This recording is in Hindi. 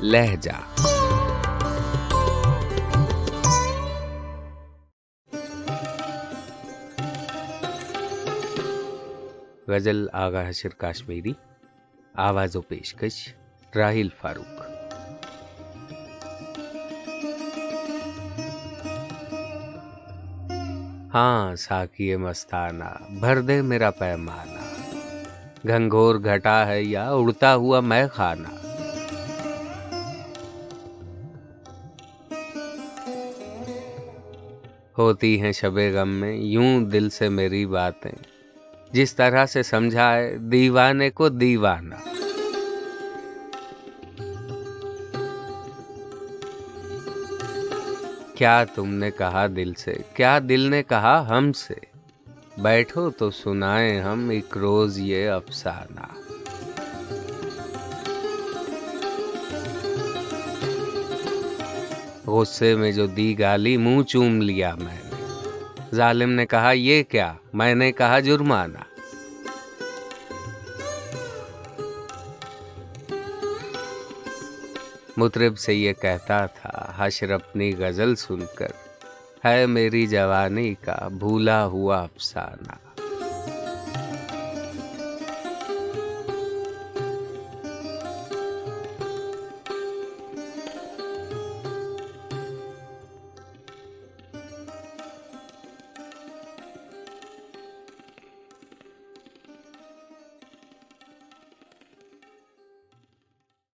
लहजा। गजल आगा हशर काश्मीरी, आवाज़ो पेशकश राहिल फारूक। हाँ साकिए मस्ताना, भर दे मेरा पैमाना, घंघोर घटा है या उड़ता हुआ मैं खाना। होती हैं शबे गम में यूं दिल से मेरी बातें, जिस तरह से समझाए दीवाने को दीवाना। क्या तुमने कहा दिल से, क्या दिल ने कहा हमसे, बैठो तो सुनाए हम एक रोज ये अफसाना। गुस्से में जो दी गाली मुंह चूम लिया मैंने, जालिम ने कहा ये क्या, मैंने कहा जुर्माना। मुतरिब से ये कहता था हशर अपनी गजल सुनकर, है मेरी जवानी का भूला हुआ अफसाना।